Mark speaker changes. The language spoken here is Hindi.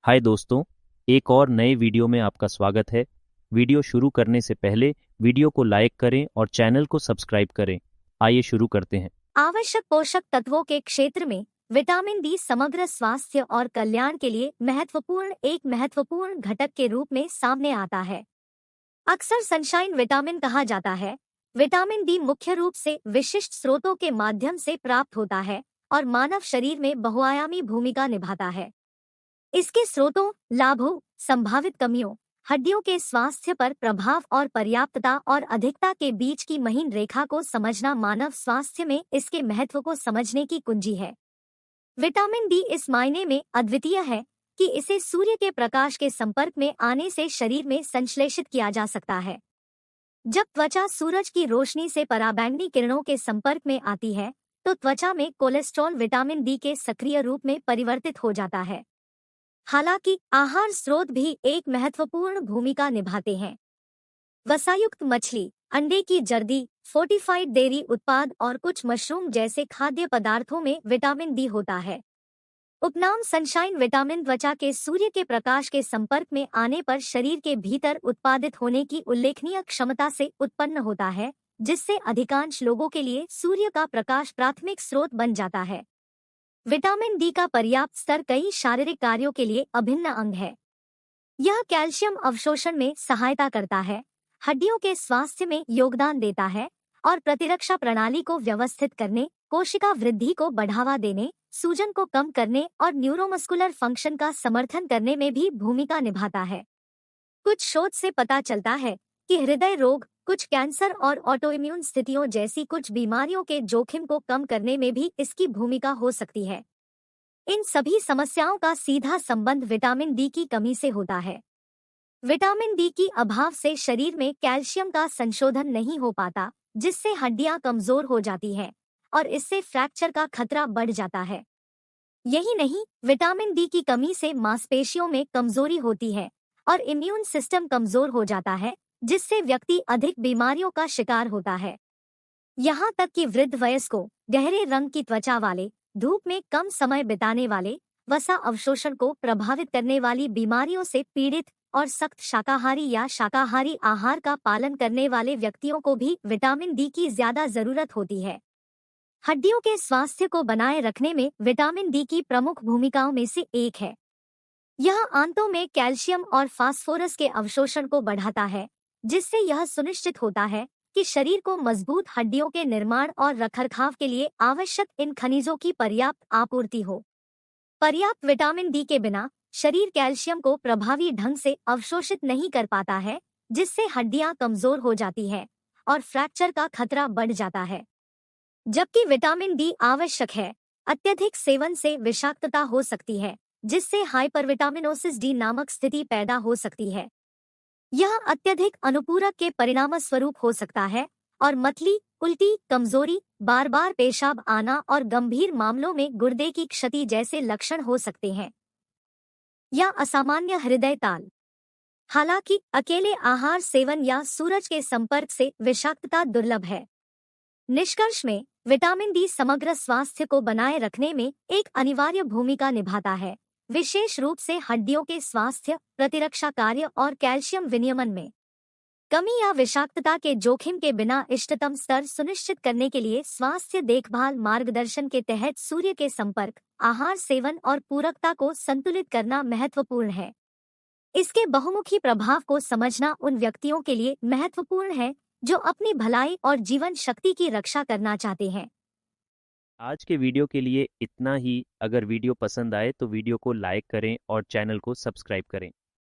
Speaker 1: हाय दोस्तों, एक और नए वीडियो में आपका स्वागत है। वीडियो शुरू करने से पहले वीडियो को लाइक करें और चैनल को सब्सक्राइब करें। आइए शुरू करते हैं।
Speaker 2: आवश्यक पोषक तत्वों के क्षेत्र में विटामिन डी समग्र स्वास्थ्य और कल्याण के लिए एक महत्वपूर्ण घटक के रूप में सामने आता है। अक्सर सनशाइन विटामिन कहा जाता है। विटामिन डी मुख्य रूप से विशिष्ट स्रोतों के माध्यम से प्राप्त होता है और मानव शरीर में बहुआयामी भूमिका निभाता है। इसके स्रोतों, लाभों, संभावित कमियों, हड्डियों के स्वास्थ्य पर प्रभाव और पर्याप्तता और अधिकता के बीच की महीन रेखा को समझना मानव स्वास्थ्य में इसके महत्व को समझने की कुंजी है। विटामिन डी इस मायने में अद्वितीय है कि इसे सूर्य के प्रकाश के संपर्क में आने से शरीर में संश्लेषित किया जा सकता है। जब त्वचा सूरज की रोशनी से पराबैंगनी किरणों के संपर्क में आती है, तो त्वचा में कोलेस्ट्रॉल विटामिन डी के सक्रिय रूप में परिवर्तित हो जाता है। हालांकि आहार स्रोत भी एक महत्वपूर्ण भूमिका निभाते हैं। वसायुक्त मछली, अंडे की जर्दी, फोर्टिफाइड डेयरी उत्पाद और कुछ मशरूम जैसे खाद्य पदार्थों में विटामिन डी होता है। उपनाम सनशाइन विटामिन त्वचा के सूर्य के प्रकाश के संपर्क में आने पर शरीर के भीतर उत्पादित होने की उल्लेखनीय क्षमता से उत्पन्न होता है, जिससे अधिकांश लोगों के लिए सूर्य का प्रकाश प्राथमिक स्रोत बन जाता है। विटामिन डी का पर्याप्त स्तर कई शारीरिक कार्यों के लिए अभिन्न अंग है। यह कैल्शियम अवशोषण में सहायता करता है, हड्डियों के स्वास्थ्य में योगदान देता है और प्रतिरक्षा प्रणाली को व्यवस्थित करने, कोशिका वृद्धि को बढ़ावा देने, सूजन को कम करने और न्यूरोमस्कुलर फंक्शन का समर्थन करने में भी भूमिका निभाता है। कुछ शोध से पता चलता है कि हृदय रोग, कुछ कैंसर और ऑटोइम्यून स्थितियों जैसी कुछ बीमारियों के जोखिम को कम करने में भी इसकी भूमिका हो सकती है। इन सभी समस्याओं का सीधा संबंध विटामिन डी की कमी से होता है। विटामिन डी की अभाव से शरीर में कैल्शियम का संशोधन नहीं हो पाता, जिससे हड्डियां कमजोर हो जाती हैं और इससे फ्रैक्चर का खतरा बढ़ जाता है। यही नहीं, विटामिन डी की कमी से मांसपेशियों में कमजोरी होती है और इम्यून सिस्टम कमजोर हो जाता है, जिससे व्यक्ति अधिक बीमारियों का शिकार होता है। यहाँ तक कि वृद्ध वयस्कों, गहरे रंग की त्वचा वाले, धूप में कम समय बिताने वाले, वसा अवशोषण को प्रभावित करने वाली बीमारियों से पीड़ित और सख्त शाकाहारी या शाकाहारी आहार का पालन करने वाले व्यक्तियों को भी विटामिन डी की ज्यादा जरूरत होती है। हड्डियों के स्वास्थ्य को बनाए रखने में विटामिन डी की प्रमुख भूमिकाओं में से एक है। यह आंतों में कैल्शियम और फास्फोरस के अवशोषण को बढ़ाता है, जिससे यह सुनिश्चित होता है कि शरीर को मजबूत हड्डियों के निर्माण और रखरखाव के लिए आवश्यक इन खनिजों की पर्याप्त आपूर्ति हो। पर्याप्त विटामिन डी के बिना शरीर कैल्शियम को प्रभावी ढंग से अवशोषित नहीं कर पाता है, जिससे हड्डियां कमजोर हो जाती हैं और फ्रैक्चर का खतरा बढ़ जाता है। जबकि विटामिन डी आवश्यक है, अत्यधिक सेवन से विषाक्तता हो सकती है, जिससे हाइपरविटामिनोसिस डी नामक स्थिति पैदा हो सकती है। यह अत्यधिक अनुपूरक के परिणामस्वरूप हो सकता है और मतली, उल्टी, कमजोरी, बार बार पेशाब आना और गंभीर मामलों में गुर्दे की क्षति जैसे लक्षण हो सकते हैं। या असामान्य हृदय ताल। हालांकि अकेले आहार सेवन या सूरज के संपर्क से विषाक्तता दुर्लभ है। निष्कर्ष में, विटामिन डी समग्र स्वास्थ्य को बनाए रखने में एक अनिवार्य भूमिका निभाता है, विशेष रूप से हड्डियों के स्वास्थ्य, प्रतिरक्षा कार्य और कैल्शियम विनियमन में। कमी या विषाक्तता के जोखिम के बिना इष्टतम स्तर सुनिश्चित करने के लिए स्वास्थ्य देखभाल मार्गदर्शन के तहत सूर्य के संपर्क, आहार सेवन और पूरकता को संतुलित करना महत्वपूर्ण है। इसके बहुमुखी प्रभाव को समझना उन व्यक्तियों के लिए महत्वपूर्ण है जो अपनी भलाई और जीवन शक्ति की रक्षा करना चाहते हैं।
Speaker 1: आज के वीडियो के लिए इतना ही। अगर वीडियो पसंद आए तो वीडियो को लाइक करें और चैनल को सब्सक्राइब करें।